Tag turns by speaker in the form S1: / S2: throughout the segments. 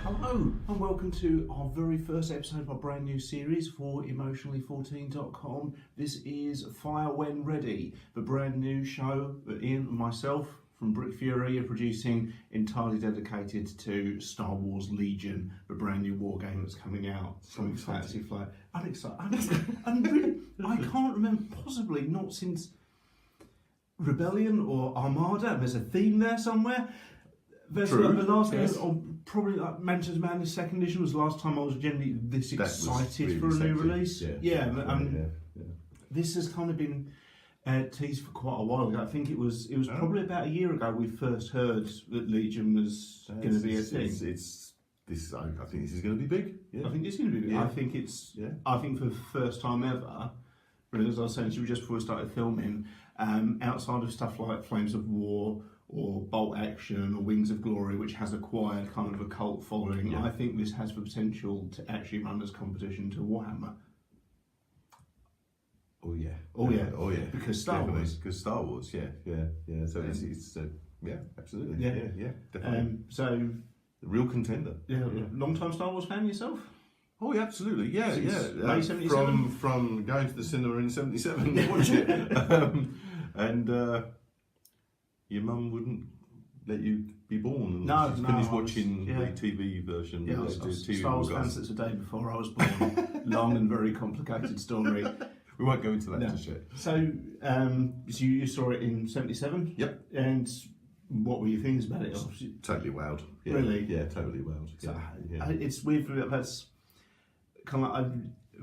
S1: Hello and welcome to our very first episode of our brand new series for emotionally14.com. This is Fire When Ready, the brand new show that Ian and myself from Brick Fury are producing, entirely dedicated to Star Wars Legion, the brand new war game that's coming out from Fantasy Flight. I'm excited. I can't remember, possibly not since Rebellion or Armada. There's a theme there somewhere. There's
S2: True.
S1: the last
S2: Yes.
S1: game, or probably like Manchester Madness second edition was the last time I was generally this excited
S2: really
S1: for a new
S2: excited.
S1: release.
S2: Yeah.
S1: But, this has kind of been teased for quite a while ago. I think it was probably about a year ago we first heard that Legion was going to be a thing.
S2: I think this is going to be big. Yeah.
S1: I think it's going to be big.
S2: Yeah.
S1: I think for the first time ever, as I was saying to you just before we started filming, outside of stuff like Flames of War or Bolt Action or Wings of Glory, which has acquired kind of a cult following, I think this has the potential to actually run as competition to Warhammer.
S2: Oh yeah.
S1: Because Star Wars.
S2: Because Star Wars, yeah. So it's absolutely. Yeah, definitely.
S1: So
S2: the real contender.
S1: Yeah. Long-time Star Wars fan yourself?
S2: Oh, yeah, absolutely. Yeah.
S1: May 77?
S2: From going to the cinema in '77 to watch it, and your mum wouldn't let you be born. And finish watching the TV version.
S1: Yeah, I was Star Wars fan since the day before I was born. Long and very complicated story.
S2: We won't go into that just yet.
S1: So, you saw it in '77.
S2: Yep.
S1: And what were your feelings about it?
S2: Totally wowed. Yeah.
S1: Really?
S2: Yeah, totally wowed.
S1: So,
S2: yeah.
S1: It's weird for me. That's kind of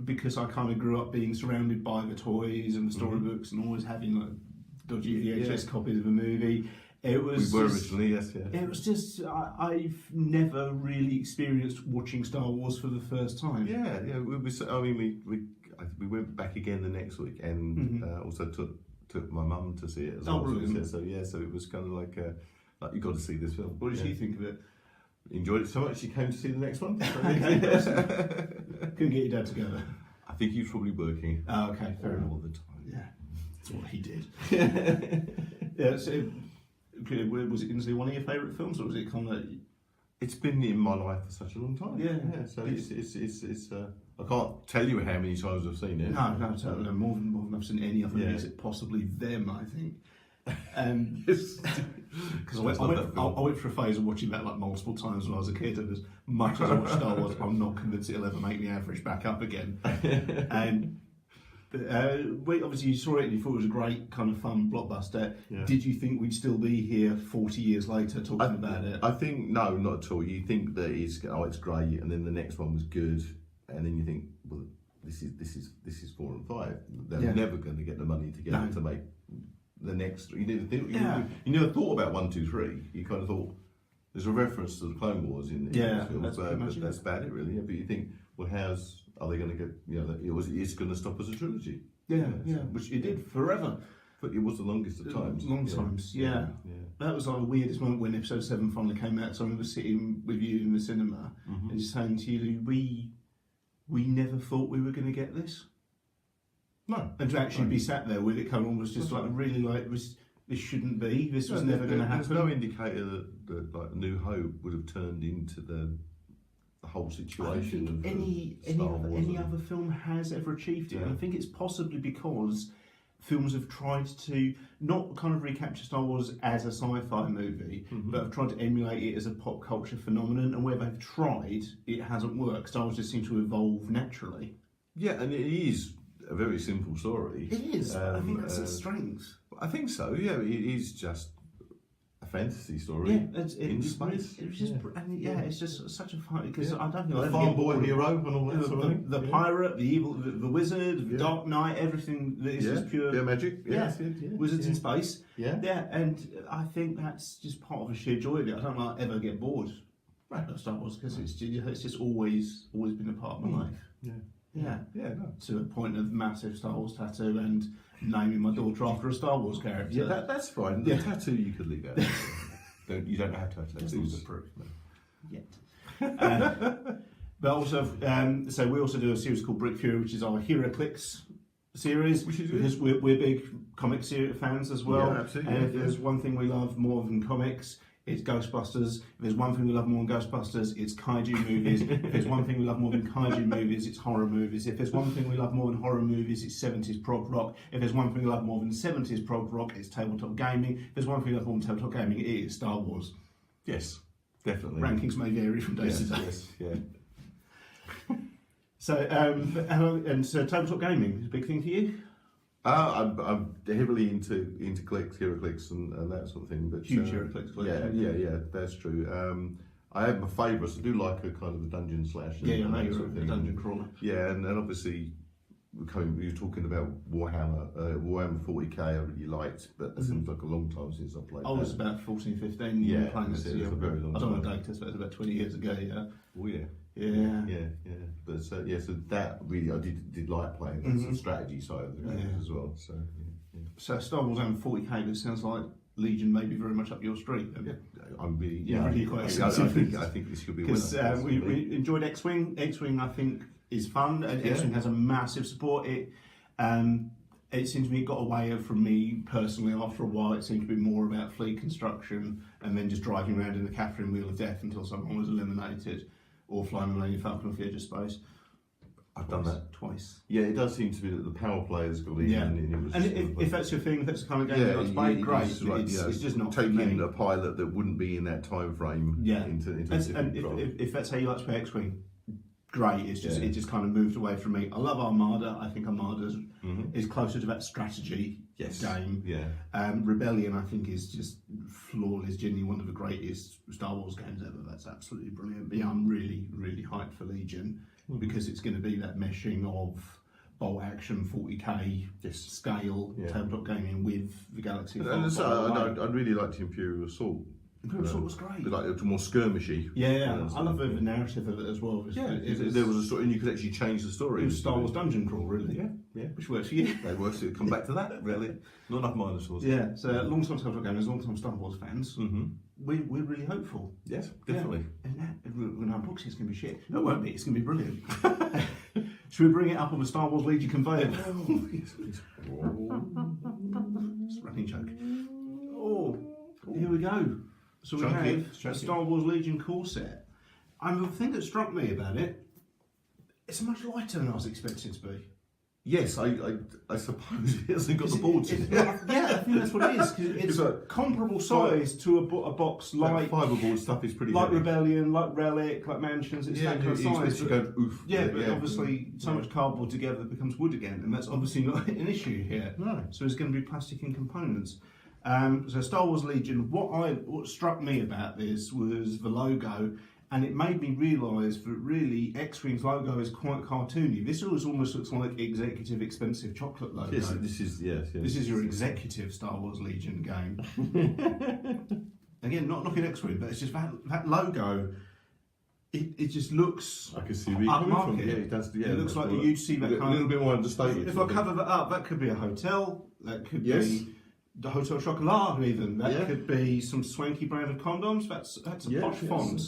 S1: because I kind of grew up being surrounded by the toys and the storybooks and always having like dodgy VHS copies of a movie. It was.
S2: We were originally, yes, yeah.
S1: It was just I've never really experienced watching Star Wars for the first time.
S2: Yeah. We went back again the next week and also took my mum to see it as well.
S1: Brilliant.
S2: So it was kind of like you got to see this film.
S1: What did she think of it?
S2: Enjoyed it so much she came to see the next one.
S1: Couldn't get your dad together.
S2: I think he was probably working.
S1: Oh, okay, fair enough.
S2: All the time.
S1: Yeah, that's what he did. Yeah. So, was it instantly one of your favourite films, or was it kind of?
S2: It's been in my life for such a long time.
S1: Yeah.
S2: So it's I can't tell you how many times I've seen it.
S1: No, totally. More than I've seen any other music, possibly them, I think. Because I went for a phase of watching that like multiple times when I was a kid, and as much as I watch Star Wars, I'm not convinced it'll ever make the average back up again. And obviously you saw it and you thought it was a great kind of fun blockbuster. Yeah. Did you think we'd still be here 40 years later talking about it?
S2: I think no, not at all. You think that it's great, and then the next one was good, and then you think, well, this is 4 and 5. They're never going to get the money together to make the next. You never thought about 1, 2, 3. You kind of thought there's a reference to the Clone Wars in this film, but that's about it really. Yeah, but you think, well, are they going to get? It's going to stop as a trilogy.
S1: Yeah, which it did forever.
S2: But it was the longest of times.
S1: Times. That was like the weirdest moment when Episode 7 finally came out. So I remember sitting with you in the cinema and just saying to you, we never thought we were going to get this. No. And to actually be sat there with it coming on was just like really like this shouldn't be. This was never going to happen.
S2: There's no indicator that like New Hope would have turned into the whole situation.
S1: Any other film has ever achieved it. And I think it's possibly because films have tried to not kind of recapture Star Wars as a sci-fi movie, but have tried to emulate it as a pop culture phenomenon. And where they've tried, it hasn't worked. Star Wars just seems to evolve naturally.
S2: Yeah, and it is a very simple story.
S1: It is. I think that's its strength.
S2: I think so. Yeah, it is just a fantasy story in space.
S1: It's just such a fun because I don't think
S2: the farm boy hero and all that sort of thing.
S1: The pirate, the evil, the wizard, the Dark Knight, everything that is just pure
S2: magic.
S1: Wizards in space. And I think that's just part of the sheer joy of it. I don't like ever get bored of Star Wars because it's just always been a part of my life. To the point of massive Star Wars tattoo and naming my daughter after a Star Wars character.
S2: Yeah, that's fine. The tattoo you could leave out. You don't have to have tattoos to prove
S1: yet. But also, so we also do a series called Brick Fury, which is our Hero Clicks series, because we're big comic series fans as well.
S2: Yeah, absolutely.
S1: And if there's one thing we love more than comics, it's Ghostbusters. If there's one thing we love more than Ghostbusters, it's kaiju movies. If there's one thing we love more than kaiju movies, it's horror movies. If there's one thing we love more than horror movies, it's 70s prog rock. If there's one thing we love more than 70s prog rock, it's tabletop gaming. If there's one thing we love more than tabletop gaming, it is Star Wars.
S2: Yes, definitely.
S1: Rankings may vary from day to day.
S2: Yes, yeah.
S1: So, so tabletop gaming is a big thing for you?
S2: I'm heavily into hero clicks and that sort of thing. But
S1: Huge hero clicks.
S2: Yeah, that's true. I have my favourites. I do like a kind of a dungeon slash.
S1: Yeah, I know you're a dungeon crawler.
S2: Yeah, and obviously, we were talking about Warhammer 40k. I really liked, but it seems like a long time since I played.
S1: I was about 14, 15. Yeah, playing
S2: it was a very long time.
S1: I don't know date, so it was about 20 years ago. Yeah.
S2: Oh yeah.
S1: Yeah.
S2: But so that really I did like playing the strategy side of the game as well. So
S1: So Star Wars and 40k. This sounds like Legion may be very much up your street.
S2: I'm really
S1: really quite
S2: I think this could be a winner.
S1: Because we enjoyed X-Wing. X-Wing I think is fun, and X-Wing has a massive support. It seems to me it got away from me personally after a while. It seemed to be more about fleet construction and then just driving around in the Catherine Wheel of Death until someone was eliminated. Or flying the Millennium Falcon off the edge of space.
S2: I've done that
S1: twice.
S2: Yeah, it does seem to be that the power players got in.
S1: Yeah, and if that's your thing, if that's the kind of game you like to play, great. It's just not
S2: taking a pilot that wouldn't be in that time frame.
S1: Yeah,
S2: into
S1: and if that's how you like to play X-Wing, great. It's just it just kind of moved away from me. I love Armada. I think Armada is closer to that strategy game.
S2: Yeah.
S1: Rebellion, I think, is just flawless. Genuinely one of the greatest Star Wars games ever. That's absolutely brilliant. But yeah, I'm really, really hyped for Legion because it's going to be that meshing of bolt action 40k scale tabletop gaming with the Galaxy.
S2: And so I'd really like the Imperial Assault.
S1: Imperial Assault was great.
S2: Like it's more skirmishy.
S1: Yeah. I love the narrative of it as well.
S2: There was a story, and you could actually change the story.
S1: It was Star Wars Dungeon Crawl, really.
S2: Yeah.
S1: Which works for you.
S2: They work. So come back to that, really. Not enough dinosaurs.
S1: Yeah. So long-time tabletop gamers, long-time Star Wars fans. We're really hopeful.
S2: Yes, definitely.
S1: When our box is going to be shit. No, it won't be. It's going to be brilliant. Should we bring it up on the Star Wars Legion conveyor?
S2: Yes, please.
S1: It's a running joke. Here we go. So we have a Star Wars Legion core set. And the thing that struck me about it, it's much lighter than I was expecting it to be.
S2: Yes, I suppose it hasn't got the boards in it.
S1: Yeah, I think that's what it is. Cause it's a comparable size to a box like
S2: fiberboard stuff is pretty
S1: like
S2: heavy.
S1: Rebellion, like Relic, like Mansions. It's that kind of size.
S2: Go, oof.
S1: But obviously so much cardboard together becomes wood again, and that's obviously not an issue here.
S2: No.
S1: So it's going to be plastic in components. So Star Wars Legion, what struck me about this was the logo, and it made me realise that really X-Wing's logo is quite cartoony. This almost looks like executive expensive chocolate logo.
S2: Yes, this is
S1: This is your executive Star Wars Legion game. Again, not knocking X-Wing, but it's just that logo. It just looks.
S2: I can see where you're coming from. Yeah, it does. Yeah,
S1: it looks like you'd see that kind of.
S2: A little bit more understated.
S1: If I cover that up, that could be a hotel. That could be the Hotel Chocolat, even. That could be some swanky brand of condoms. That's a posh font.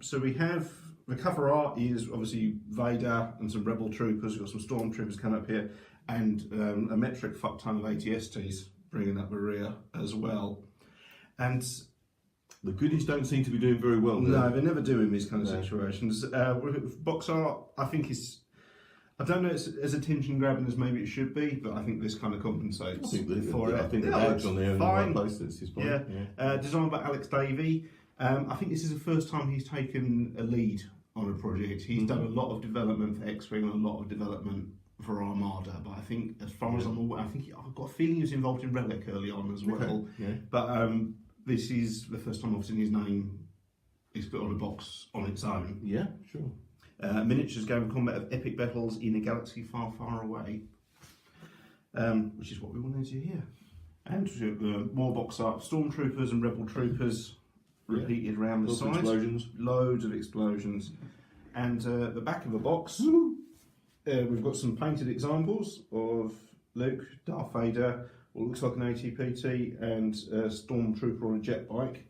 S1: So we have the cover art is obviously Vader and some Rebel troopers. We've got some stormtroopers coming up here, and a metric fuck ton of ATSTs bringing up the rear as well. And
S2: the goodies don't seem to be doing very well.
S1: No, they never do in these kind of situations. Box art, I think, is. I don't know it's as attention grabbing as maybe it should be, but I think this kind of compensates for it.
S2: I think the badge on there in the right place is fine.
S1: Designed by Alex Davey. I think this is the first time he's taken a lead on a project. He's done a lot of development for X-Wing and a lot of development for Armada, but I think, as far as I'm aware, I've got a feeling he was involved in Relic early on as well. But this is the first time I've seen his name is put on a box on its own.
S2: Yeah, sure.
S1: Miniatures game combat of epic battles in a galaxy far, far away, which is what we wanted to hear. And more box art, stormtroopers and rebel troopers repeated around the sides. Loads of explosions. And the back of the box, we've got some painted examples of Luke, Darth Vader, what looks like an AT-PT, and a stormtrooper on a jet bike.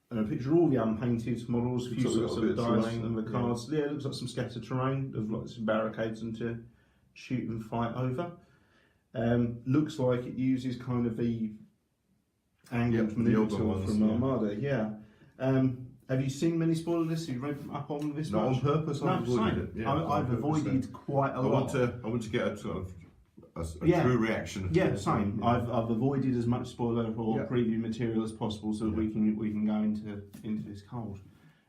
S1: And a picture of all the unpainted models, a few sorts of dice and the cards. Yeah, it looks like some scattered terrain of like some barricades and to shoot and fight over. Looks like it uses kind of the angled
S2: the
S1: maneuver
S2: older
S1: tool
S2: ones,
S1: from
S2: yeah.
S1: Armada. Yeah. Have you seen many spoiler lists? Have you read up on this?
S2: Not
S1: much?
S2: on purpose.
S1: No,
S2: I've avoided
S1: same.
S2: it. Yeah,
S1: I've avoided quite a lot.
S2: I want to get a sort of a true reaction.
S1: Yeah, same. Yeah. I've avoided as much spoiler or preview material as possible so that we can go into this cold.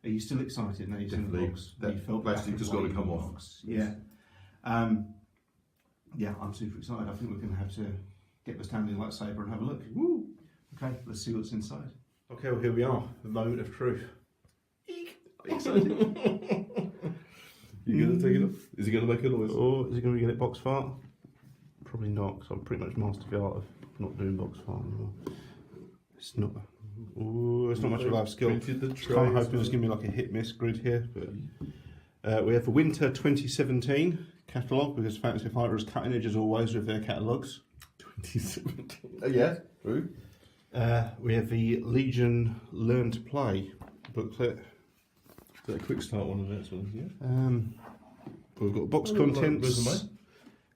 S1: Are you still excited now you've seen the box?
S2: That plastic just got to come off.
S1: Yeah. Yeah, I'm super excited. I think we're going to have to get the Stanley lightsaber and have a look.
S2: Woo!
S1: Okay, let's see what's inside. Okay, well here we are, the moment of truth. Excited.
S2: You going to take it off? Is he going to make a noise?
S1: Or is he going to get it box fart? Probably not, because I'm pretty much mastered the art of not doing box fart anymore. It's not. Ooh, it's not much of a life skill. I'm kind of hoping it's going to be like a hit miss grid here. But we have the Winter 2017 catalogue because Fantasy Fighter is cutting edge as always with their catalogues.
S2: 2017. Yeah, true.
S1: We have the Legion Learn to Play booklet.
S2: Is that a quick start one of that sort of,
S1: We've got box contents.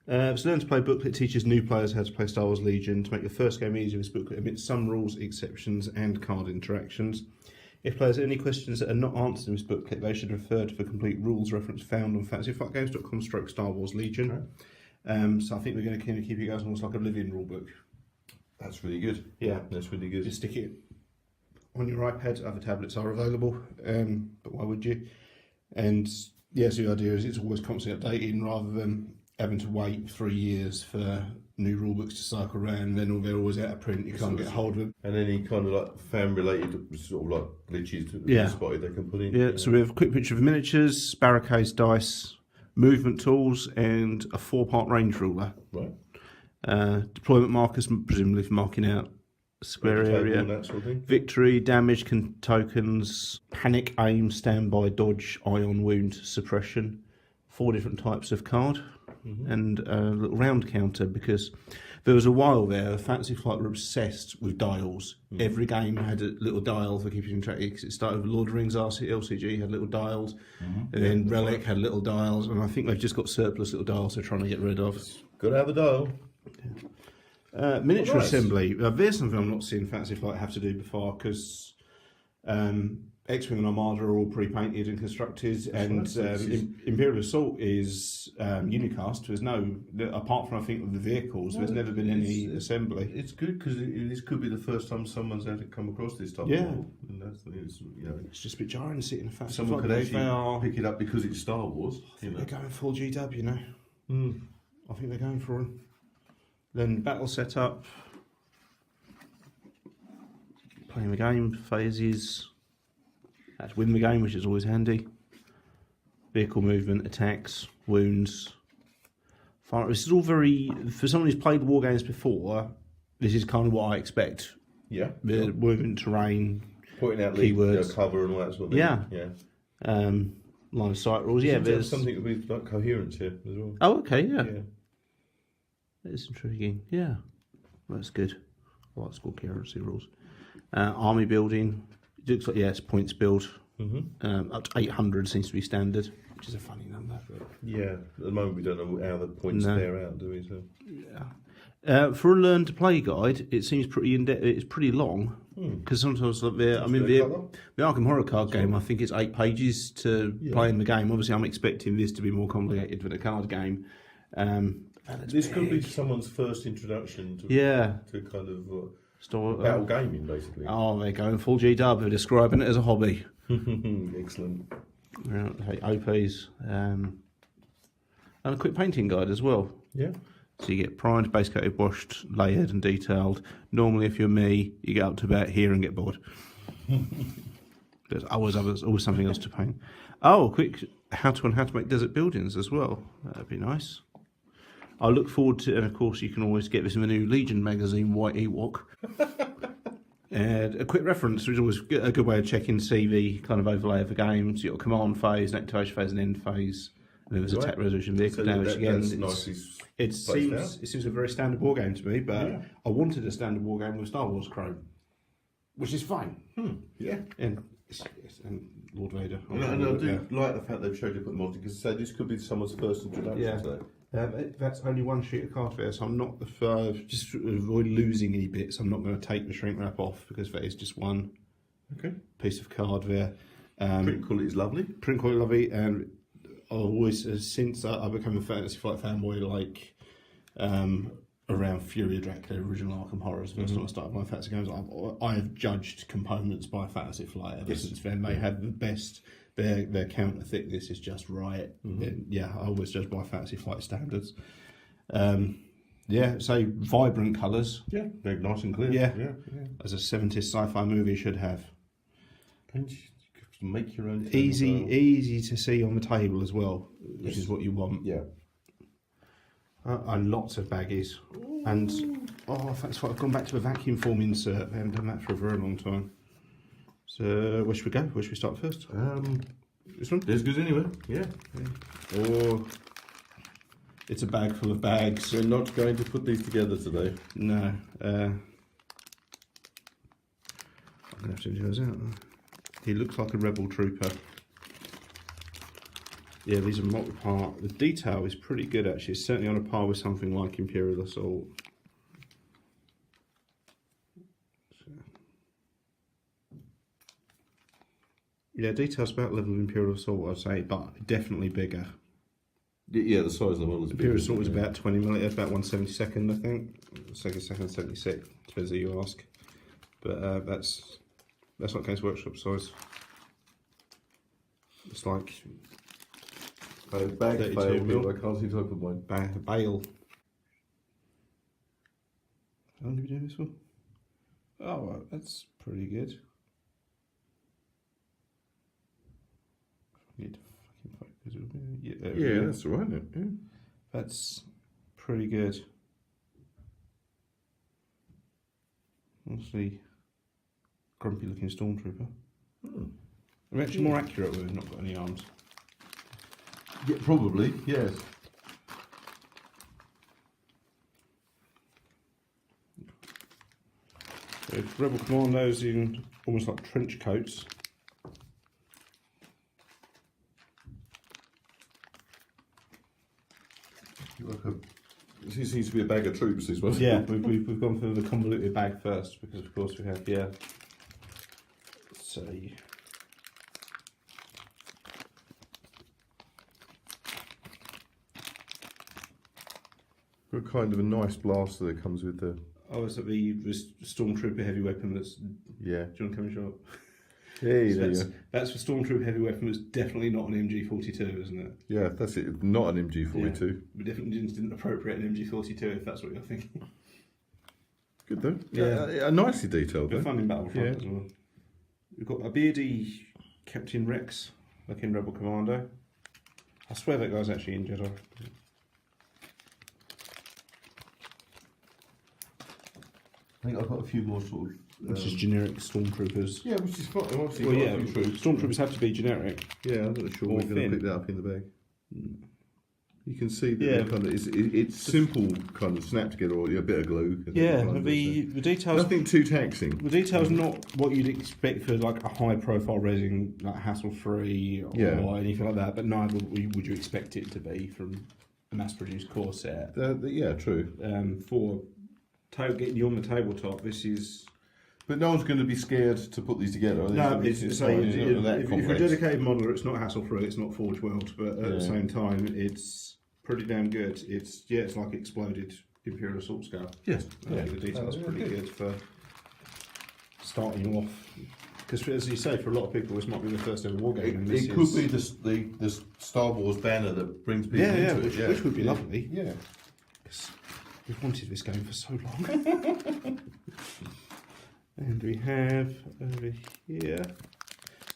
S1: This Learn to Play booklet teaches new players how to play Star Wars Legion. To make the first game easier, this booklet omits some rules, exceptions, and card interactions. If players have any questions that are not answered in this booklet, they should refer to the complete rules reference found on fantasyfightgames.com/Star Wars Legion. Okay. So I think we're going to keep you guys almost like a Oblivion rulebook.
S2: That's really good.
S1: Yeah,
S2: that's really good.
S1: Just stick it on your iPad. Other tablets are available, but why would you? And yes, the idea is it's always constantly updating rather than having to wait 3 years for new rulebooks to cycle around. Then they're always out of print. You can't get hold of them.
S2: And any kind of like fan-related sort of like glitches spotted they can put in.
S1: Yeah. So we have a quick picture of miniatures, barricades, dice, movement tools, and a 4-part range ruler.
S2: Right.
S1: Deployment markers, presumably for marking out square area.
S2: That sort of thing.
S1: Victory, damage tokens, panic, aim, standby, dodge, ion wound, suppression. 4 different types of card. Mm-hmm. And a little round counter, because there was a while there Fantasy Flight were obsessed with dials. Mm-hmm. Every game had a little dial for keeping track. It started with Lord of the Rings LCG had little dials, and then Relic had little dials, and I think they've just got surplus little dials they're trying to get rid of.
S2: Got to have a dial.
S1: Miniature assembly. There's something I'm not seeing Fantasy Flight have to do before, because X-Wing and Armada are all pre-painted and constructed, and Imperial Assault is unicast. There's no, apart from I think the vehicles, there's never been any assembly.
S2: It's good because this could be the first time someone's had to come across this type of model. And
S1: it's just a bit jarring to sit in a Fantasy
S2: Someone
S1: Flight.
S2: could actually pick it up because it's Star Wars.
S1: I think they're going full GW, you know. I think they're going for it. Then battle setup, playing the game phases. That's win the game, which is always handy. Vehicle movement, attacks, wounds. Fire. This is all very, for someone who's played war games before, this is kind of what I expect.
S2: Yeah.
S1: The movement, terrain,
S2: pointing out
S1: keywords,
S2: cover and all that sort of thing.
S1: Yeah. Line of sight rules. Yeah,
S2: there's something with like coherence here as well.
S1: Oh, okay, yeah. That's intriguing. Yeah, well, that's good. I like score coherency rules. Army building. It looks like, it's points build. Mm-hmm. Up to 800 seems to be standard, which is a funny number. But...
S2: Yeah, at the moment we don't know how the points bear out, do we? So.
S1: Yeah. For a learn to play guide, it seems pretty in depth. It's pretty long because sometimes the Arkham Horror card game, I think it's 8 pages to play in the game. Obviously, I'm expecting this to be more complicated than a card game.
S2: This could be someone's first introduction to kind of battle gaming, basically.
S1: Oh, they're going full GW. They're describing it as a hobby.
S2: Excellent.
S1: OPs. And a quick painting guide as well.
S2: Yeah.
S1: So you get primed, base coated, washed, layered and detailed. Normally, if you're me, you get up to about here and get bored. There's always something else to paint. Oh, quick how to make desert buildings as well. That'd be nice. I look forward to, and of course you can always get this in the new Legion magazine, White Ewok. And a quick reference, which is always a good way of checking CV kind of overlay of the game. So you've got a command phase, an activation phase, and end phase. And then there's attack resolution, vehicle damage again. It seems a very standard war game to me, but I wanted a standard war game with Star Wars Chrome, which is fine.
S2: Yeah.
S1: And Lord Vader.
S2: And I do like the fact they've showed you put mods because this could be someone's first introduction to that.
S1: That's only one sheet of card there, so I'm not just to avoid losing any bits. I'm not going to take the shrink wrap off because that is just one piece of card there.
S2: Print quality is lovely.
S1: Print quality lovely, and I've always since I became a Fantasy Flight fanboy, like around Fury of Dracula, original Arkham Horrors, first time I started my fantasy games, I have judged components by Fantasy Flight ever since then. They have the best. Their counter thickness is just right. Yeah, I always judge by Fantasy Flight standards. So vibrant colours.
S2: Yeah, very nice and clear.
S1: Yeah. As a 70s sci-fi movie should have.
S2: And you can make your own.
S1: Easy to see on the table as well, which is what you want.
S2: Yeah.
S1: And lots of baggies. And that's what I've gone back to a vacuum form insert. I haven't done that for a very long time. So where should we go? Where should we start first? This one?
S2: This goes anywhere. Yeah.
S1: Or it's a bag full of bags.
S2: We're not going to put these together today.
S1: No. I'm going to have to do those out. He looks like a rebel trooper. Yeah, these are multi-part. The detail is pretty good actually. It's certainly on a par with something like Imperial Assault. Yeah, detail's about level of Imperial Assault, I'd say, but definitely bigger.
S2: Yeah, the size of the model is
S1: Imperial
S2: bigger.
S1: Assault was about 20 millimetres, about 1/72nd, I think. Second, 76, depends who you ask. But that's not Games Workshop size. It's like
S2: bag
S1: 32
S2: fail.
S1: mil.
S2: I can't see to open mine.
S1: Bale. How long have you been doing this for? Oh, well, that's pretty good. Need to fucking focus with me.
S2: Yeah, that's all right. Yeah.
S1: That's pretty good. Honestly, grumpy looking stormtrooper. I'm actually more accurate with it, not got any arms.
S2: Yeah, probably. Yes.
S1: So Rebel Commandos in almost like trench coats.
S2: It seems to be a bag of troops, this one.
S1: Yeah, we've gone for the convoluted bag first because, of course, we have So
S2: Got kind of a nice blaster that comes with the.
S1: oh, is it the Stormtrooper heavy weapon? That's
S2: Yeah.
S1: do you want to come and show up?
S2: Hey,
S1: So
S2: there you go.
S1: that's the Stormtrooper heavy weapon. That's definitely not an MG42, isn't it?
S2: Yeah, that's it. Not an MG42.
S1: We definitely didn't appropriate an MG42 if that's what you're thinking.
S2: Good though.
S1: Yeah.
S2: Nicely detailed.
S1: Good
S2: Though.
S1: fun in Battlefront
S2: Yeah.
S1: as well. We've got a beardy Captain Rex, like in Rebel Commando. I swear that guy's actually in Jedi.
S2: I think I've got a few more sort of.
S1: Which is generic stormtroopers.
S2: Yeah, which is fine. Obviously,
S1: Well,
S2: got
S1: yeah,
S2: a few troops.
S1: stormtroopers have to be generic.
S2: Yeah, I'm not sure
S1: Or
S2: we're going
S1: thin.
S2: to pick that up in the bag. You can see that
S1: Yeah.
S2: they're kind of, it's simple, kind of snap together, or a bit of glue.
S1: Yeah,
S2: kind of,
S1: the details.
S2: nothing too taxing.
S1: The detail's not what you'd expect for like a high-profile resin, like hassle-free or
S2: Yeah.
S1: anything like that. But neither would you expect it to be from a mass-produced core set.
S2: Yeah, true.
S1: For getting you on the tabletop, this is.
S2: But no one's going to be scared to put these together.
S1: No,
S2: fine,
S1: if you're a dedicated modeler, it's not hassle-free, it's not Forge World, but at the same time, it's pretty damn good. It's like exploded Imperial Assault scale.
S2: Yes.
S1: The detail's pretty good for starting off. Because as you say, for a lot of people, this might be the first ever war game.
S2: It could be the Star Wars banner that brings people into it.
S1: Which would be lovely.
S2: Yeah.
S1: Because we've wanted this game for so long. And we have over here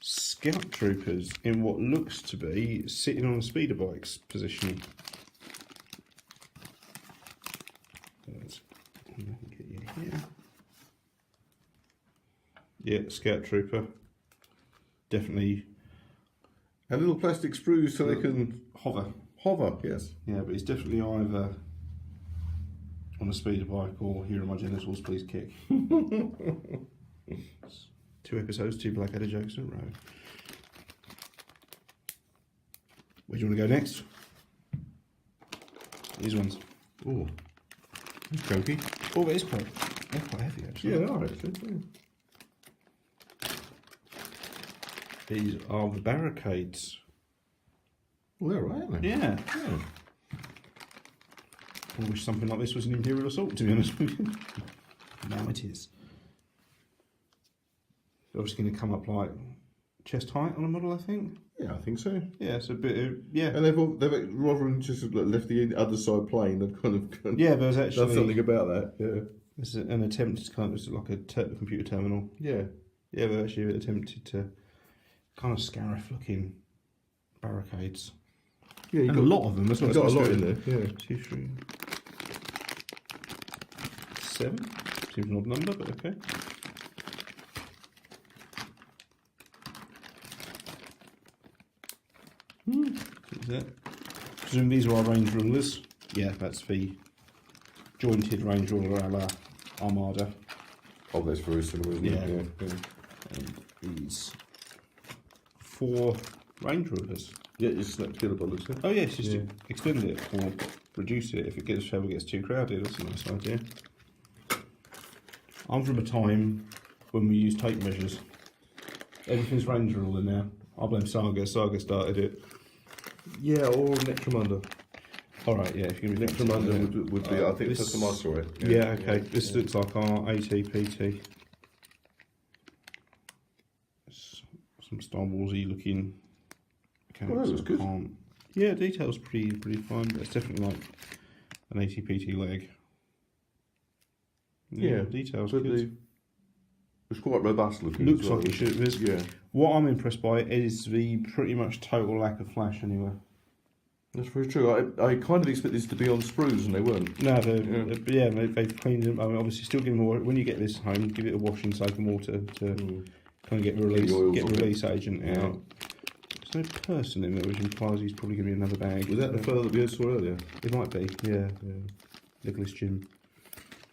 S1: Scout Troopers in what looks to be sitting on a speeder bike's position. Let's get you here. Yeah, Scout Trooper. Definitely
S2: And little plastic sprues so they can
S1: hover.
S2: hover, yes.
S1: Yeah, but he's definitely either on a speeder bike or here are my genitals, please kick. 2 episodes, 2 Blackadder jokes in a row. Where do you want to go next? These ones.
S2: Oh, chunky.
S1: Oh, they're quite heavy actually.
S2: Yeah, they are actually. Yeah.
S1: These are the barricades.
S2: Well, they're right, aren't they?
S1: Yeah.
S2: Yeah.
S1: I wish something like this was an Imperial Assault, to be honest with you. Now it is. They're obviously going to come up like chest height on a model, I think.
S2: Yeah, I think so.
S1: Yeah, it's a bit. Yeah.
S2: And they've rather than just left the other side plain, they've kind of
S1: Yeah, there's actually
S2: done something about that. Yeah.
S1: There's an attempt to kind of, it's like a computer terminal.
S2: Yeah.
S1: Yeah, they've actually attempted to kind of scarif looking barricades.
S2: Yeah,
S1: And a lot of them as well.
S2: You've got a lot in there. Yeah.
S1: 2, 3, 7. Seems an odd number, but okay. What's that? Presume these are our range rulers. Yeah, that's the jointed range ruler a la Armada.
S2: Oh, that's very similar, isn't
S1: Yeah.
S2: it? Yeah.
S1: And these 4 range rulers.
S2: Yeah, you select killer bullets. Yeah.
S1: Oh yes, just extend it or reduce it if it gets too crowded. That's a nice idea. I'm from a time when we used tape measures. Everything's range ruler now. I blame Saga. Saga started it.
S2: Yeah, or Necromunda.
S1: All right, yeah. If you're going to be
S2: Necromunda would be. I think
S1: this-
S2: that's the time I saw it.
S1: Yeah, okay. This looks like our ATPT. Some Star Warsy looking.
S2: Oh, that looks good.
S1: Yeah, details pretty fine, but it's definitely like an ATPT leg.
S2: Yeah,
S1: details
S2: but
S1: good.
S2: it's quite robust looking.
S1: Looks
S2: as well.
S1: like it should. There's,
S2: Yeah,
S1: what I'm impressed by is the pretty much total lack of flash anywhere.
S2: that's very true. I kind of expect this to be on sprues, and they weren't.
S1: No, they've cleaned them. I mean, obviously, still give them more. When you get this home, give it a wash in soap and water to kind of get
S2: the oils off
S1: release agent out. There's no person in there, which implies he's probably going to be another bag.
S2: Was that the fellow that we saw earlier?
S1: It might be, yeah. Nicholas Jim.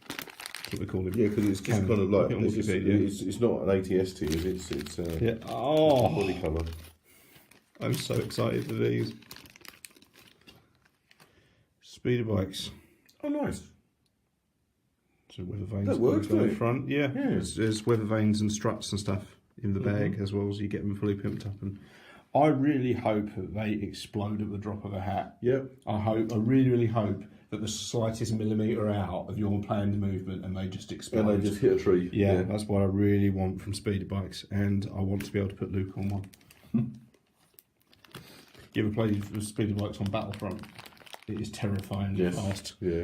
S1: That's what we call him.
S2: Yeah, because it's just kind of like
S1: on Wikipedia.
S2: it's not an ATST, is it? It's
S1: Yeah. Oh,
S2: body colour.
S1: I'm so excited for these. Speeder bikes.
S2: Oh, nice.
S1: So weather vanes
S2: That works,
S1: on
S2: doesn't
S1: the
S2: it?
S1: front. Yeah.
S2: Yeah.
S1: There's weather vanes and struts and stuff in the bag as well, so you get them fully pimped up. And I really hope that they explode at the drop of a hat.
S2: Yep.
S1: I really hope that the slightest millimetre out of your planned movement and they just explode.
S2: And they just hit a tree.
S1: Yeah, that's what I really want from speeder bikes, and I want to be able to put Luke on one. You ever played with speeder bikes on Battlefront? It is terrifyingly fast.
S2: Yeah.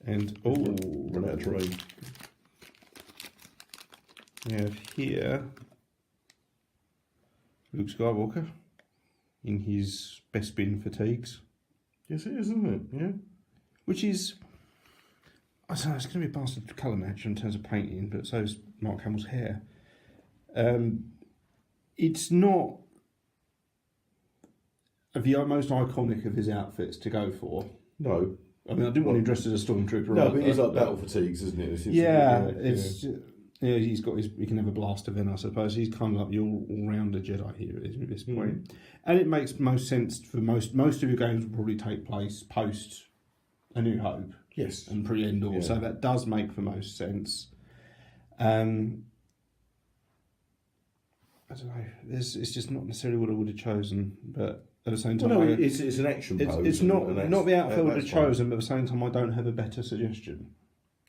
S1: And
S2: Run out of terrain.
S1: we have here Luke Skywalker in his Bespin fatigues.
S2: Yes, it is, isn't it? Yeah.
S1: Which is, I don't know, it's going to be a bastard colour match in terms of painting, but so is Mark Hamill's hair. It's not the most iconic of his outfits to go for.
S2: No.
S1: I mean, I didn't want him dressed as a stormtrooper.
S2: No, but it's like battle fatigues, isn't it?
S1: He's got he can have a blaster then, I suppose. He's kind of like the all-rounder Jedi here at this point. And it makes most sense for most of your games will probably take place post A New Hope.
S2: Yes.
S1: And pre-Endor,
S2: Yeah.
S1: so that does make the most sense. I don't know. It's just not necessarily what I would have chosen, but at the same time,
S2: Well, no, it's an action pose.
S1: it's not the outfit I would have
S2: that's fine.
S1: chosen, but at the same time, I don't have a better suggestion.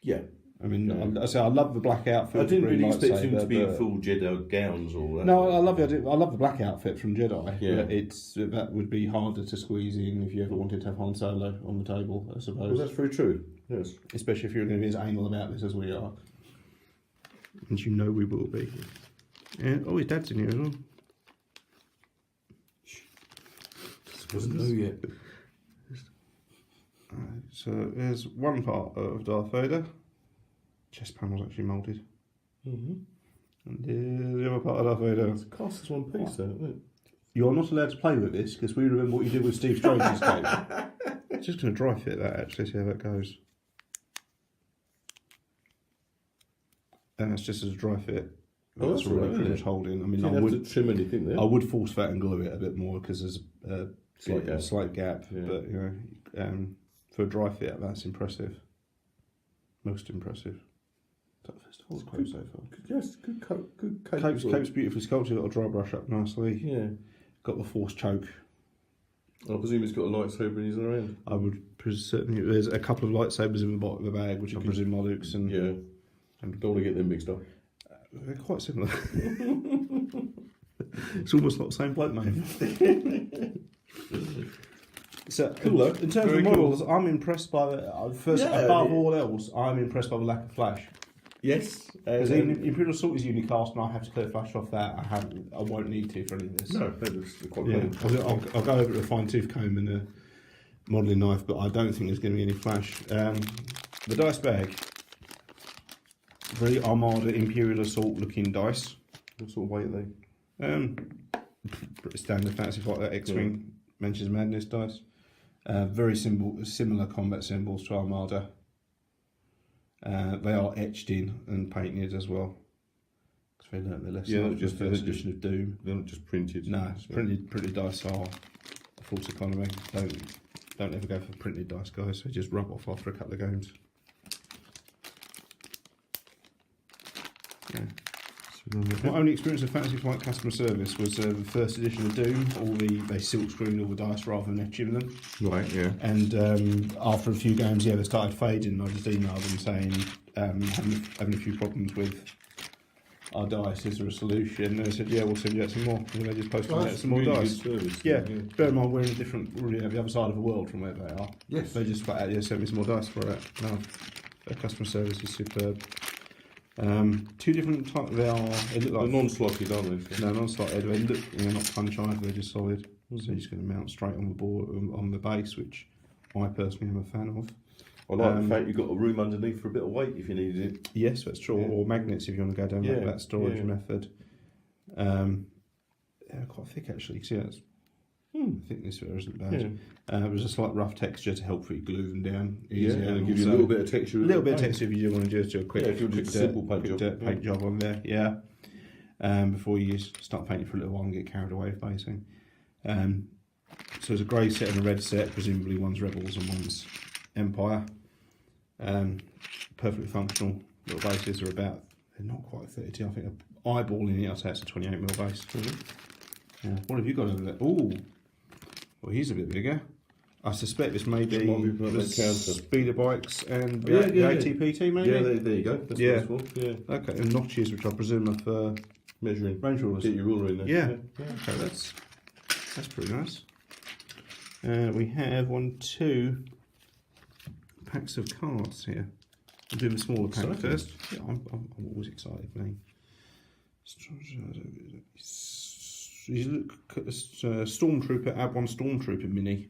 S2: Yeah.
S1: I mean, I love the black outfit.
S2: I didn't
S1: the green
S2: really expect him
S1: lightsaber,
S2: to be in
S1: but-
S2: full Jedi gowns or that.
S1: No, I love the black outfit from Jedi.
S2: Yeah.
S1: But that would be harder to squeeze in if you ever wanted to have Han Solo on the table, I
S2: Well,
S1: suppose.
S2: that's very true. Yes.
S1: Especially if you're going to be as anal about this as we are, and you know we will be. And his dad's in here as well.
S2: Doesn't know yet.
S1: So there's one part of Darth Vader. Chest panel's actually moulded. And the other part of Darth Vader.
S2: It's cast as one piece, though, isn't it?
S1: You're not allowed to play with this because we remember what you did with Steve Strange's cape. Just going to dry fit that actually, see how that goes. And that's just as a dry fit.
S2: Oh,
S1: That's
S2: that's
S1: really
S2: all right,
S1: pretty
S2: isn't
S1: much
S2: it?
S1: holding. I mean,
S2: You
S1: I
S2: didn't have
S1: would
S2: to trim anything there.
S1: I would force that and glue it a bit more because there's slight gap,
S2: Yeah.
S1: but for a dry fit, that's impressive. Most impressive. First of all, quote so far.
S2: Yes, good coat. Good coat.
S1: Coat's beautifully sculpted. Got a dry brush up nicely.
S2: Yeah.
S1: Got the force choke.
S2: I presume he's got a lightsaber in his hand.
S1: I would certainly. There's a couple of lightsabers in the bottom of the bag, which I presume are Luke's. And
S2: yeah. And don't want to get them mixed up.
S1: They're quite similar. It's almost like the same bloke, mate. So,
S2: cool,
S1: in terms of models, I'm impressed by the above all else. I'm impressed by the lack of flash.
S2: Yes,
S1: because even Imperial Assault is unicast, and I have to clear flash off that. I won't need to for any of this.
S2: No, that was quite
S1: cool. I'll go over it with a fine tooth comb and a modelling knife, but I don't think there's going to be any flash. The dice bag, very Armada Imperial Assault looking dice.
S2: What sort of weight are they?
S1: Pretty standard fancy like that X-Wing Mentions Madness dice. Very similar combat symbols to Armada. They are etched in and painted as well. Because they learnt their lesson.
S2: Not
S1: just first edition of Doom.
S2: They're not just printed.
S1: No, printed dice are a false economy. Don't ever go for printed dice, guys. They just rub off after a couple of games. Yeah. My only experience of Fantasy Flight customer service was the first edition of Doom. They silk screened all the dice rather than etching them.
S2: Right, yeah.
S1: And after a few games, they started fading. And I just emailed them saying having a few problems with our dice. Is there a solution? And they said, yeah, we'll send you out some more. And they just posted out some more dice.
S2: Service,
S1: yeah. Bear in mind, we're in the other side of the world from where they are.
S2: Yes.
S1: They just flat out sent me some more dice for it. No, their customer service is superb. Two different types. They look like
S2: non-slotted, aren't they?
S1: No, non-slotted. They look, not punch either. They're just solid. So you're just going to mount straight on the board on the base, which I personally am a fan of.
S2: I like the fact you've got a room underneath for a bit of weight if you needed it.
S1: Yes, that's true. Or magnets if you want to go down that storage method. They're quite thick actually. See, that's thickness there isn't bad. It was a slight rough texture to help you glue them down easier.
S2: And give you a little bit of texture.
S1: A little bit of texture if you want to just do a quick,
S2: simple
S1: paint job on there. Yeah. Before you start painting for a little while and get carried away with basing. So there's a grey set and a red set. Presumably one's Rebels and one's Empire. Perfectly functional. Little bases are they're not quite 32. I think eyeballing it, I'd say it's a 28mm base. What have you got over there? Ooh. Well, he's a bit bigger. I suspect this may be the speeder bikes and the ATPT, maybe?
S2: Yeah, there you go. That's what it's for. Yeah.
S1: Okay, and notches, which I presume are for
S2: measuring
S1: range rulers.
S2: Get your ruler in there.
S1: Yeah. Okay, that's pretty nice. We have 2 packs of cards here. I'll do the smaller pack first. Yeah, I'm always excited, mate. Stormtrooper, add 1 Stormtrooper mini.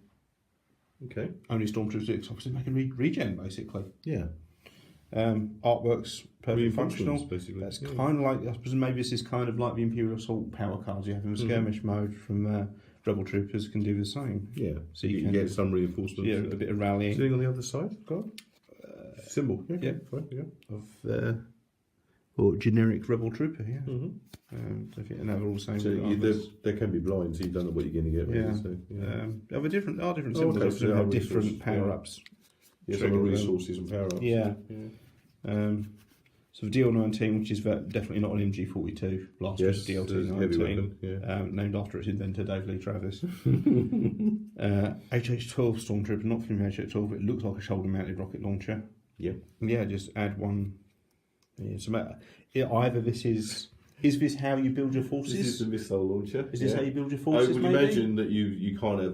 S2: Okay.
S1: Only Stormtrooper 6, obviously making regen basically.
S2: Yeah.
S1: Artwork's perfectly functional.
S2: Basically.
S1: That's kind of like, I suppose maybe this is kind of like the Imperial Assault power cards you have in the skirmish mode from Rebel Troopers can do the same.
S2: Yeah.
S1: So
S2: you can get some reinforcements.
S1: Yeah, a bit of rallying.
S2: Sitting on the other side, God. Symbol.
S1: Yeah.
S2: Fine, yeah.
S1: Or generic Rebel Trooper, yeah.
S2: Mm-hmm.
S1: They're all the same.
S2: So they can be blind, so you don't know what you're going to get. Really, so,
S1: there are different symbols.
S2: So
S1: have different power-ups.
S2: Yeah, some resources and power-ups.
S1: Yeah. So the DL-19, which is definitely not an MG-42, last was DL-19, named after its inventor, Dave Lee Travis. HH-12 Stormtrooper, not from HH-12, but it looks like a shoulder-mounted rocket launcher.
S2: Yeah.
S1: Yeah, just add 1. Yeah, so either this is this how you build your forces?
S2: This is the missile launcher.
S1: Is this how you build your forces?
S2: I would imagine that you can't have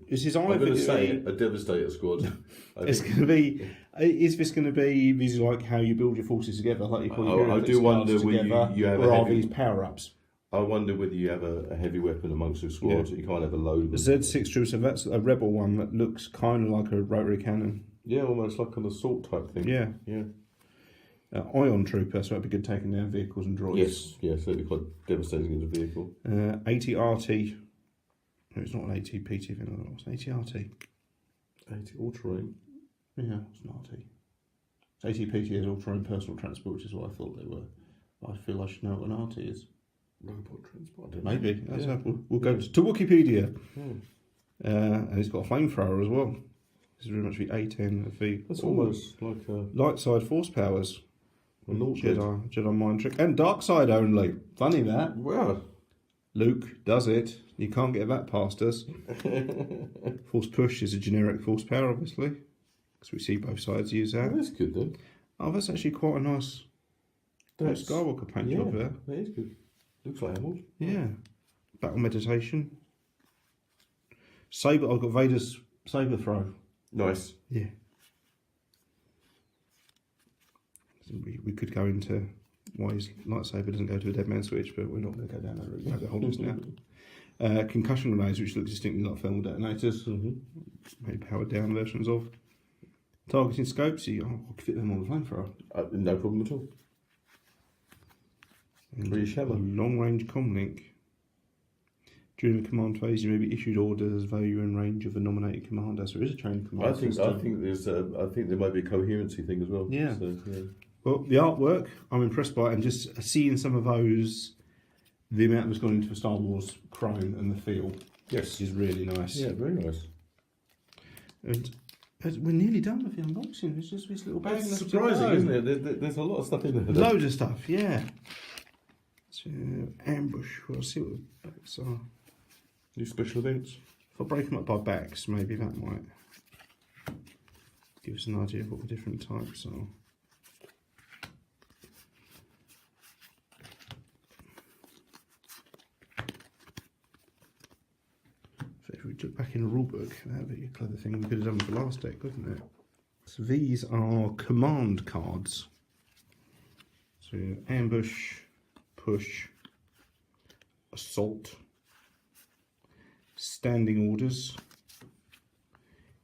S1: This is
S2: I'm going to say a Devastator squad.
S1: It's going to be. Is this going to be? This is like how you build your forces together, like you call your
S2: I do wonder whether you have
S1: or are these power ups?
S2: I wonder whether you have a heavy weapon amongst the squad. You can't have a load.
S1: The Z6 Trooper, so that's a Rebel one that looks kind of like a rotary cannon.
S2: Yeah, almost like an assault type thing.
S1: Yeah. Ion Trooper, so that'd be good taking down vehicles and droids.
S2: Yes, that'd be quite devastating as a vehicle.
S1: 80 RT. No, it's not an 80 PT thing. It's an 80 RT.
S2: 80 all-terrain.
S1: Yeah, it's an RT. 80 PT is all-terrain personal transport, which is what I thought they were. I feel I should know what an RT is.
S2: Robot transport.
S1: Maybe. We'll go to Wikipedia. And it's got a flamethrower as well. This is very much the A10 of the...
S2: That's almost like a...
S1: Light side force powers.
S2: An
S1: Jedi mind trick. And dark side only. Funny that.
S2: Well...
S1: Luke does it. You can't get that past us. Force push is a generic force power, obviously. Because we see both sides use that.
S2: That's good then.
S1: Oh, that's actually quite a nice Skywalker paint job there.
S2: That is good. Looks like emerald.
S1: Yeah. Battle meditation. Saber. I've got Vader's saber throw.
S2: Nice.
S1: Yeah. We could go into why his lightsaber doesn't go to a dead man switch, but we're not going to go down that route. We have the holders now. Concussion grenades, which look distinctly like thermal detonators. Maybe powered down versions of. Targeting scopes, I could fit them on the flamethrower.
S2: No problem at all.
S1: Long range comlink. During the command phase, you may be issued orders as though you're in range of a nominated commander. So there is a trained commander.
S2: I think there might be a coherency thing as well.
S1: Yeah.
S2: So, yeah.
S1: Well, the artwork I'm impressed by, and just seeing some of those, the amount that's gone into the Star Wars chrome and the feel,
S2: yes,
S1: is really nice.
S2: Yeah, very nice.
S1: And we're nearly done with the unboxing. There's just this little bag.
S2: That's surprising, isn't it? There's a lot of stuff in there.
S1: Loads of stuff, yeah. So, ambush. We'll see what the backs are.
S2: New special events.
S1: If I break them up by backs, maybe that might give us an idea of what the different types are. So if we look back in the rulebook, that would be a clever thing we could have done with the last deck, wouldn't it? So these are command cards. So ambush, push, assault, standing orders,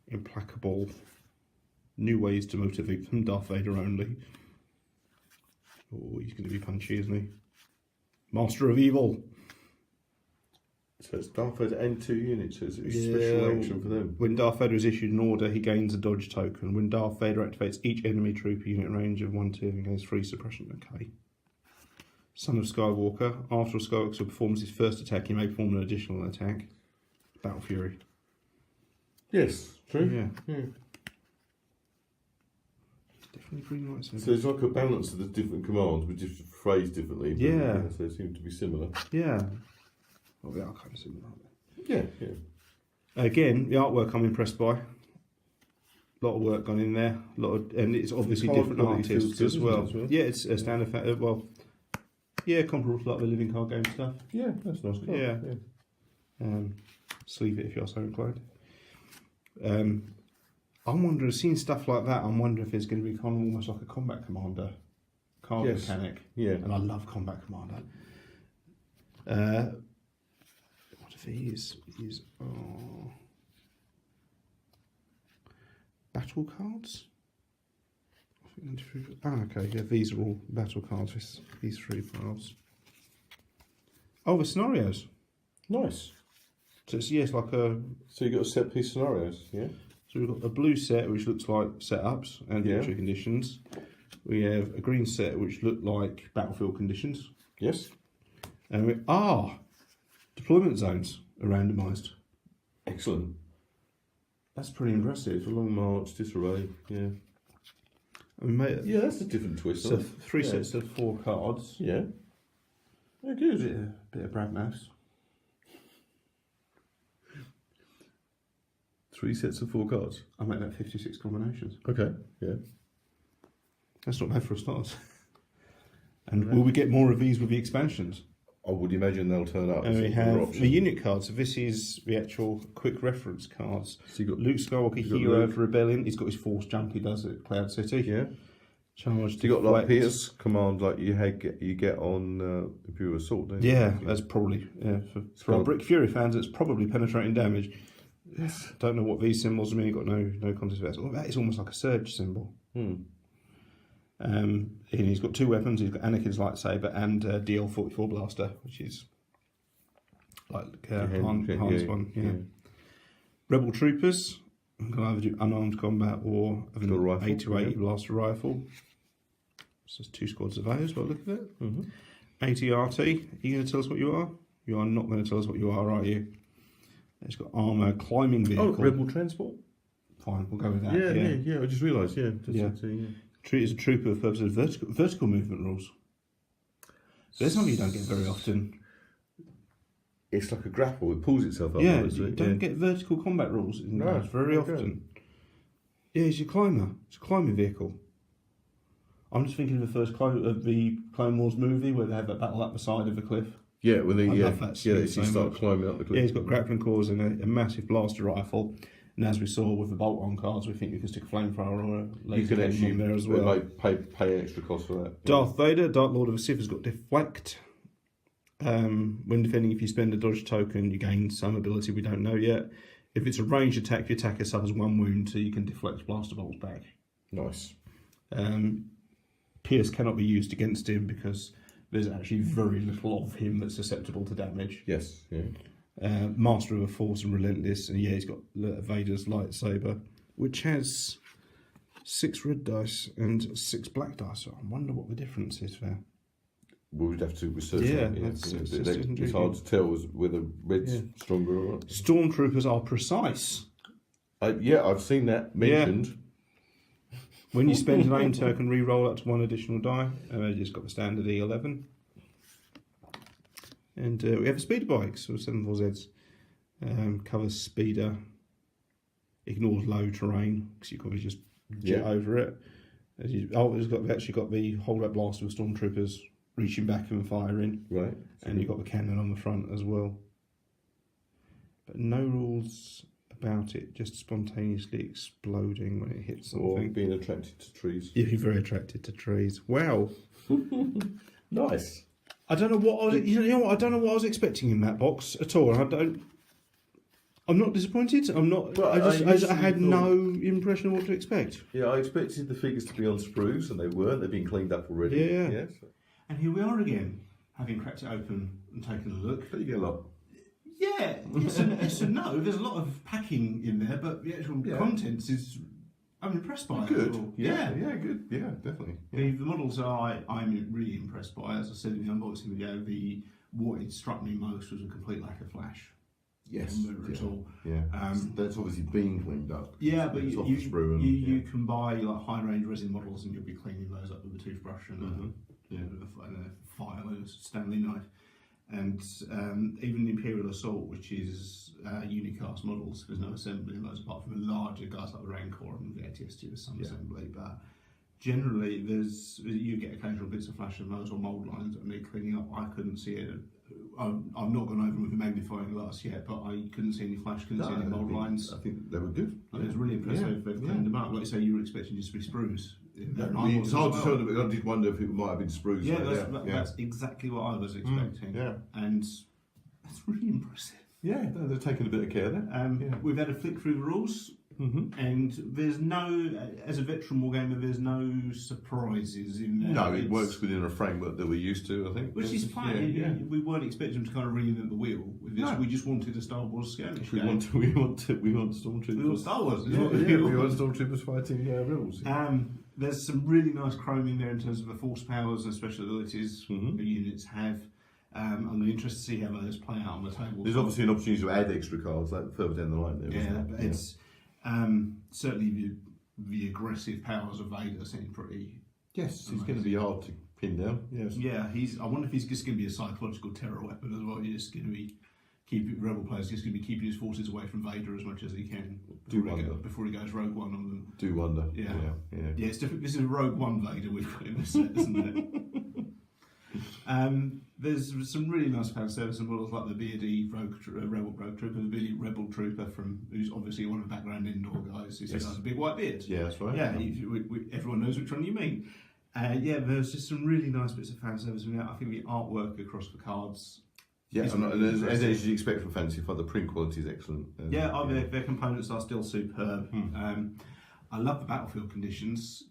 S1: implacable, new ways to motivate them, Darth Vader only. Oh, he's going to be punchy, isn't he? Master of Evil.
S2: So it's Darth Vader and 2 units, so it's special action for them.
S1: When Darth Vader is issued an order, he gains a dodge token. When Darth Vader activates each enemy trooper unit range of 1 tier and gains 3 suppression. Okay. Son of Skywalker. After Skywalker performs his first attack, he may perform an additional attack. Battle Fury.
S2: Yes, true.
S1: Yeah. Definitely green lights.
S2: So it's like a balance of the different commands, but just phrased differently.
S1: Yeah.
S2: So they seem to be similar.
S1: Yeah. Well, they are kind of similar, aren't
S2: they? Yeah.
S1: Again, the artwork I'm impressed by. A lot of work gone in there. And it's obviously different artists as well. Yeah, it's a standard. Comparable to like the living card game stuff.
S2: Yeah, that's nice.
S1: Yeah. Sleeve it if you're so inclined. I'm wondering, seeing stuff like that, I'm wondering if there's going to be kind of almost like a combat commander card mechanic.
S2: Yeah.
S1: And I love combat commander. What are these? These are battle cards. Okay, yeah, these are all battle cards. These 3 piles. Oh, the scenarios.
S2: Nice.
S1: So it's like a.
S2: So you've got a set piece scenarios, yeah.
S1: So we've got a blue set which looks like setups and military conditions. We have a green set which look like battlefield conditions.
S2: Yes.
S1: And deployment zones are randomised.
S2: Excellent.
S1: That's pretty impressive.
S2: A long march, disarray, yeah.
S1: Yeah,
S2: that's a different twist.
S1: So 3 sets of 4 cards.
S2: Yeah. Yeah, good.
S1: Bit of Brad Mouse.
S2: 3 sets of 4 cards.
S1: I make that 56 combinations.
S2: Okay, yeah.
S1: That's not bad for a start. And will we get more of these with the expansions?
S2: I would imagine they'll turn up.
S1: And we have the unit cards. So this is the actual quick reference cards. So you've got Luke Skywalker, hero of rebellion. He's got his force jump he does at Cloud City.
S2: Yeah.
S1: Charge.
S2: So you got like Pierce command like you get on Imperial Assault, don't you?
S1: Yeah, that's probably for our Brick Fury fans. It's probably penetrating damage. Yes. Don't know what these symbols mean. You've got no context for that. Oh, that is almost like a surge symbol. And he's got 2 weapons. He's got Anakin's lightsaber and DL-44 blaster, which is like Han's one. Yeah. Rebel troopers can either do unarmed combat or an 8-80 blaster rifle. So there's 2 squads of those. Well, look at it. 80 RT. Are you going to tell us what you are? You are not going to tell us what you are you? It's got armour, climbing vehicle.
S2: Oh, rebel transport.
S1: Fine, we'll go with that.
S2: Yeah. I just realised.
S1: Treat as a trooper for purposes of vertical movement rules. There's something you don't get very often.
S2: It's like a grapple. It pulls itself up.
S1: Yeah, you don't get vertical combat rules in those very often. Yeah, it's your climber. It's a climbing vehicle. I'm just thinking of the first of the Clone Wars movie where they have that battle up the side of the cliff.
S2: Yeah, when they
S1: love that scene
S2: you
S1: so
S2: start
S1: much.
S2: climbing up the cliff.
S1: Yeah, he's got grappling cores and a massive blaster rifle. And as we saw with the bolt-on cards, we think you can stick a flamethrower or a laser cannon on there as well.
S2: Pay extra cost for that.
S1: Darth Vader, Dark Lord of the Sith, has got deflect. When defending, if you spend a dodge token, you gain some ability we don't know yet. If it's a ranged attack, your attacker suffers 1 wound, so you can deflect blaster bolts back.
S2: Nice.
S1: Pierce cannot be used against him because there's actually very little of him that's susceptible to damage.
S2: Yes, yeah.
S1: Master of the Force and Relentless, and he's got Vader's lightsaber, which has 6 red dice and 6 black dice. So I wonder what the difference is there.
S2: We would have to research
S1: that.
S2: It's hard to tell whether red's stronger or not.
S1: Stormtroopers are precise.
S2: I've seen that mentioned.
S1: Yeah. When you spend an aim token, re-roll up to 1 additional die. They just got the standard E11. And we have a speeder bike, so 74Zs. Covers speeder. Ignores low terrain, because you can always just jet over it. It's actually got the hold-up blaster with Stormtroopers reaching back and firing.
S2: Right.
S1: And you've got the cannon on the front as well. But no rules about it, just spontaneously exploding when it hits something.
S2: Or being attracted to trees.
S1: Yeah, you're very attracted to trees. Wow.
S2: Nice.
S1: I don't know what I don't know what I was expecting in that box at all. I'm not disappointed. I'm not. I had no impression of what to expect.
S2: Yeah, I expected the figures to be on sprues, and they weren't. They've been cleaned up already.
S1: Yeah.
S2: Yes.
S1: And here we are again, having cracked it open and taken a look.
S2: But you get a lot.
S1: Yeah, yes and no. There's a lot of packing in there, but the actual contents is. I'm impressed by
S2: good.
S1: it.
S2: Yeah, good. Yeah, definitely.
S1: Yeah. The models I'm really impressed by. As I said in the unboxing video, what it struck me most was a complete lack of flash.
S2: Yes.
S1: At all.
S2: Yeah. That's obviously been cleaned up.
S1: Yeah, but you
S2: can
S1: can buy like high range resin models and you'll be cleaning those up with a toothbrush and a file and a Stanley knife. And even the Imperial Assault, which is unicast models, there's no assembly in those apart from the larger guys like the Rancor and the ATST, there's some assembly, but generally you get occasional bits of flash in those or mould lines that need cleaning up. I couldn't see it. I've not gone over them with a magnifying glass yet, but I couldn't see any flash, couldn't see any mould lines.
S2: I think they were good.
S1: I was really impressed they've cleaned them up. Like you say, you were expecting just to be sprues.
S2: It's hard to tell, but I did wonder if it might have been sprues.
S1: Yeah, that's exactly what I was expecting. And that's really impressive.
S2: Yeah, they're taking a bit of care there.
S1: We've had a flick through the rules, and there's no, as a veteran wargamer, there's no surprises in there.
S2: No, it works within a framework that we're used to, I think.
S1: Which is fine. We weren't expecting them to kind of reinvent the wheel with this. No. We just wanted a Star Wars skirmish game.
S2: We want Stormtroopers.
S1: We want Star Wars.
S2: We want Stormtroopers fighting rebels.
S1: There's some really nice chrome in there in terms of the force powers and special abilities the units have. I'm going to be interested to see how those play out on the table.
S2: There's obviously an opportunity to add extra cards like further down the line there.
S1: But it's certainly the aggressive powers of Vader seem pretty.
S2: Yes, he's going to be hard to pin down. Yes.
S1: Yeah, I wonder if he's just going to be a psychological terror weapon as well. You're just going to be rebel players just going to be keeping his forces away from Vader as much as he can. Before he goes Rogue One on them.
S2: Do wonder.
S1: Yeah, it's different. This is a Rogue One Vader we've got in this set, isn't it? There's some really nice fan service models like the beardy Rebel Rogue Trooper, the beardy Rebel Trooper who's obviously one of the background indoor guys who's got a big white beard.
S2: Yeah, that's right.
S1: Yeah, everyone knows which one you mean. There's just some really nice bits of fan service in there. I think the artwork across the cards.
S2: Yeah, as you expect from Fantasy Fight, the print quality is excellent.
S1: Their components are still superb. I love the battlefield conditions.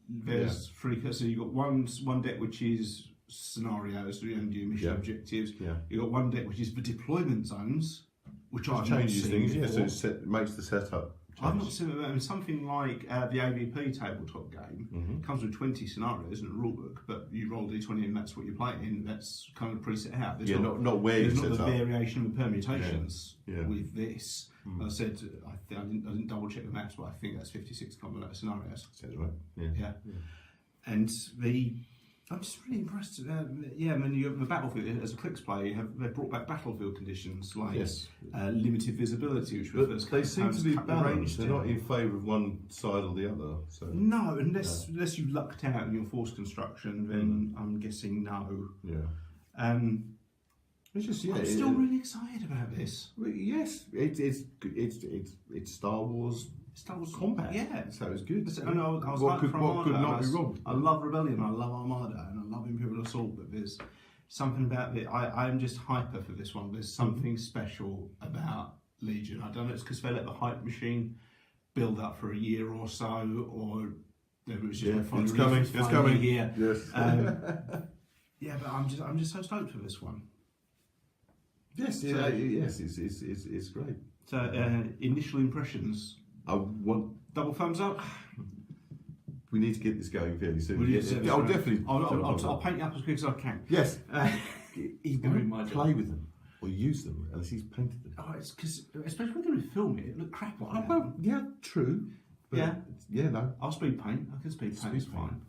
S1: There's three. So you've got one deck which is scenarios and do mission objectives. Yeah. You've got one deck which is the deployment zones, which I've
S2: changes
S1: not seen
S2: things.
S1: before.
S2: So it makes the setup
S1: I've not seen it. Something like the AVP tabletop game comes with 20 scenarios in a rulebook, but you roll d20 and that's what you're playing. That's kind of preset out. There's
S2: not where
S1: there's
S2: you
S1: not
S2: set
S1: the
S2: up.
S1: variation of permutations
S2: Yeah.
S1: with this. I said I didn't double check the maths, but I think that's 56 scenarios.
S2: Sounds right.
S1: Yeah. And I'm just really impressed. I mean, you have the battlefield as a clicks player. They've brought back battlefield conditions like limited visibility, which was
S2: they seem to be balanced. They're not in favour of one side or the other. So
S1: no, unless you lucked out in your force construction, then I'm guessing no.
S2: Yeah. It's just
S1: I'm still really excited about this.
S2: Yes, it's Star Wars.
S1: Star Wars
S2: combat.
S1: Yeah,
S2: so it's good.
S1: What could
S2: not be wrong?
S1: I love Rebellion, I love Armada, and I love Imperial Assault, but there's something about it. I'm just hyper for this one. There's something special about Legion. I don't know, it's because they let the hype machine build up for a year or so, or it was just
S2: it's coming
S1: here.
S2: Yes.
S1: But I'm just so stoked for this one.
S2: Yes, it's great.
S1: So initial impressions.
S2: I want
S1: double thumbs up.
S2: We need to get this going fairly soon.
S1: I'll
S2: definitely.
S1: I'll paint you up as quick as I can.
S2: Yes.
S1: He's doing my job.
S2: Play with them or use them unless he's painted them.
S1: Oh, it's because especially when we film it look crap on it.
S2: Well, yeah, true. But no.
S1: I'll speed paint. I can speed paint. It's fine.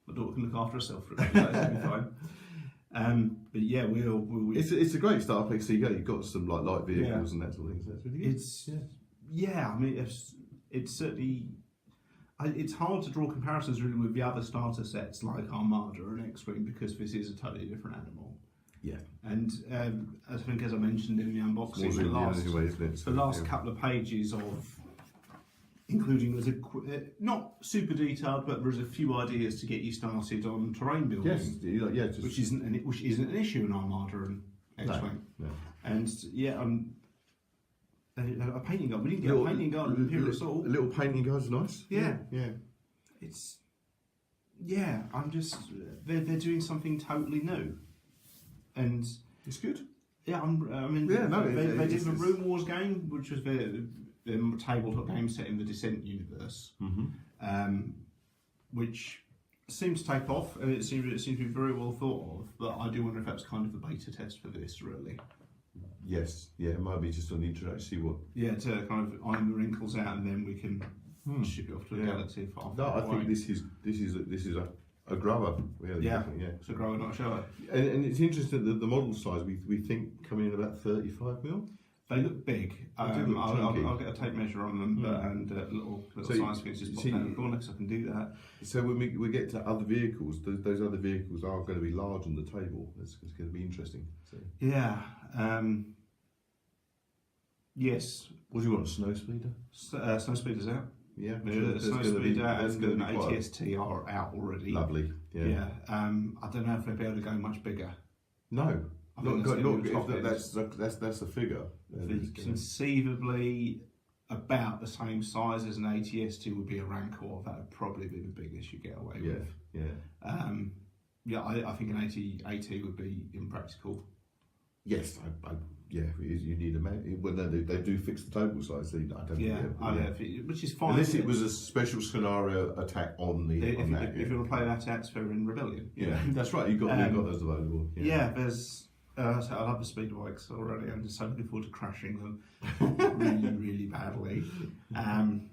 S1: My daughter can look after herself for a bit. That'll be fine. But yeah, we'll.
S2: It's a great start pick. So you've got some like light vehicles and that sort of thing. So that's really good.
S1: I mean, it's certainly. It's hard to draw comparisons really with the other starter sets like Armada and X-Wing because this is a totally different animal.
S2: Yeah.
S1: And I think, as I mentioned in the unboxing, the last couple of pages of, including not super detailed, but there's a few ideas to get you started on terrain building.
S2: Yes,
S1: which isn't an issue in Armada and X-Wing.
S2: No.
S1: And a painting guide. We didn't get a painting guide with Imperial Assault.
S2: A little painting guide's nice.
S1: Yeah.
S2: It's.
S1: I'm just. They're doing something totally new, and
S2: it's good.
S1: Yeah, they did the Rune Wars game, which was their tabletop game set in the Descent universe, which seemed to take off, and it seemed to be very well thought of. But I do wonder if that's kind of the beta test for this, really.
S2: Yes, it might be just on the introduction, see what.
S1: Yeah, to kind of iron the wrinkles out, and then we can ship it off to a galaxy.
S2: I think this is a grower. Really,
S1: it's a grower, not a shower.
S2: And it's interesting that the model size we think coming in about 35mm.
S1: They look big. I'll get a tape measure on them, and little size fixes pop down the corner, so I can do that. So
S2: when we get to other vehicles, those other vehicles are going to be large on the table. It's going to be interesting. So.
S1: Yeah. Yes.
S2: What do you want? A snow speeder?
S1: Snow speeder's out.
S2: Yeah.
S1: Snow speeder and an ATST are out already.
S2: Lovely. Yeah.
S1: I don't know if they'll be able to go much bigger.
S2: No. That's the figure.
S1: Conceivably about the same size as an ATST would be a Rancor. That would probably be the biggest you get away with. I think an AT would be impractical.
S2: Yes, you need a man. When they do fix the table size, so I don't
S1: which is fine.
S2: Unless it was a special scenario attack on the.
S1: If you want to play that at, they're in Rebellion.
S2: Yeah, that's right. You've got those available.
S1: There's. I love the speed bikes already. I'm just so looking forward to crashing them really, really badly. And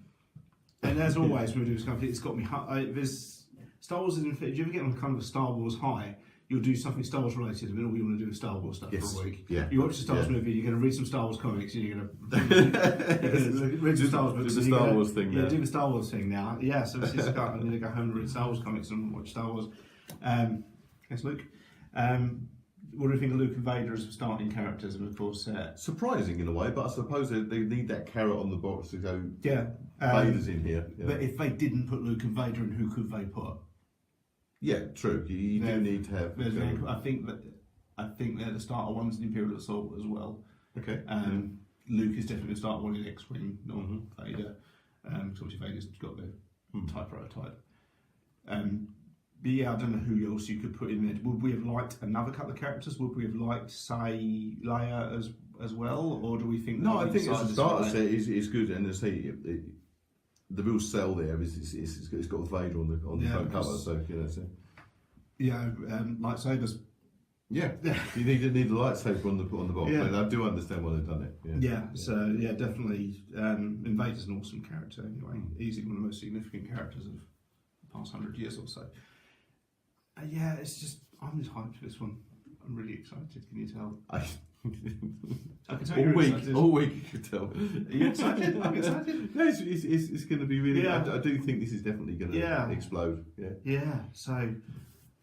S1: as always, when we do this company, it's got me. There's Star Wars. If you ever get on kind of a Star Wars high, you'll do something Star Wars related, and then all you want to do is Star Wars stuff for a week.
S2: Yeah.
S1: You watch a Star Wars movie, you're going to read some Star Wars comics, and you're going to read some Star Wars books.
S2: Do the Star Wars thing now.
S1: Yeah, do the Sar Wars thing now. Yeah, so this is I'm going to go home and read Star Wars comics and watch Star Wars. Yes, Luke. What do you think of Luke and Vader as starting characters? And of course,
S2: surprising in a way, but I suppose they need that carrot on the box to go.
S1: Yeah,
S2: Vader's in here. Yeah.
S1: But if they didn't put Luke and Vader in, who could they put?
S2: Yeah, true. You do need to have.
S1: I think they're the starter ones in Imperial Assault as well.
S2: Okay.
S1: Luke is definitely the starter one in X-Wing, not Vader. Obviously Vader's got the TIE prototype. But yeah, I don't know who else you could put in there. Would we have liked another couple of characters? Would we have liked, say, Leia as well, or do we think?
S2: No, I think as a starter set is good, and as I say, the real sell there is it's got Vader on the front cover, so you know. So.
S1: Yeah, lightsabers.
S2: Yeah, you need the lightsaber on the box. Yeah. I do understand why they've done it. Yeah,
S1: So definitely. Vader's an awesome character anyway. Easily one of the most significant characters of the past 100 years or so. It's just I'm just hyped for this one. I'm really excited. Can you tell? I can tell
S2: all week you could tell.
S1: Are you excited? I'm excited.
S2: No, it's going to be really. I do think this is definitely going to explode.
S1: Yeah. So.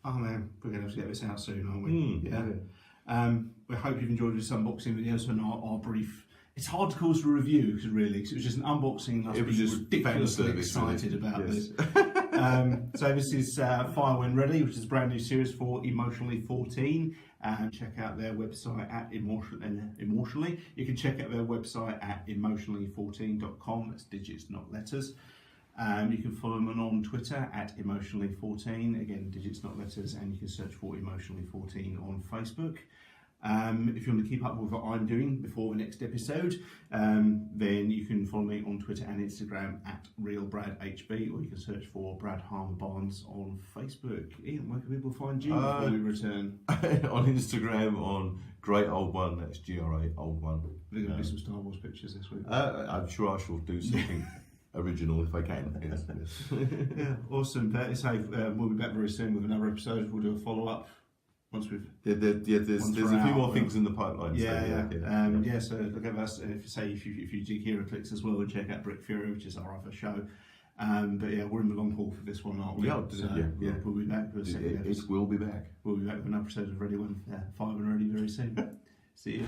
S1: Oh man, we're going to have to get this out soon, aren't we? We hope you've enjoyed this unboxing video and our brief. It's hard to call this a review because it was just an unboxing. And us being ridiculously excited about this. So this is Fire When Ready, which is a brand new series for Emotionally 14. Check out their website at Emotionally. You can check out their website at emotionally14.com. That's digits, not letters. You can follow them on Twitter at Emotionally14, again digits not letters, and you can search for Emotionally14 on Facebook. If you want to keep up with what I'm doing before the next episode, then you can follow me on Twitter and Instagram at RealBradHB, or you can search for Brad Harmer Barnes on Facebook. Ian, where can people find you before we return?
S2: On Instagram on Great Old One, that's GRA Old One.
S1: We're going to do some Star Wars pictures this week.
S2: I'm sure I shall do something. Original if I can. Yes.
S1: Yeah, awesome. We'll be back very soon with another episode. We'll do a follow up once we've.
S2: There's a few more things in the pipeline.
S1: So look at us. If you do hear clicks as well, and check out Brick Fury, which is our other show. But yeah, we're in the long haul for this one, aren't we?
S2: Yeah,
S1: We'll be back with a second episode.
S2: It will be back.
S1: We'll be back with another episode of Ready When Fire When Ready very soon. See you.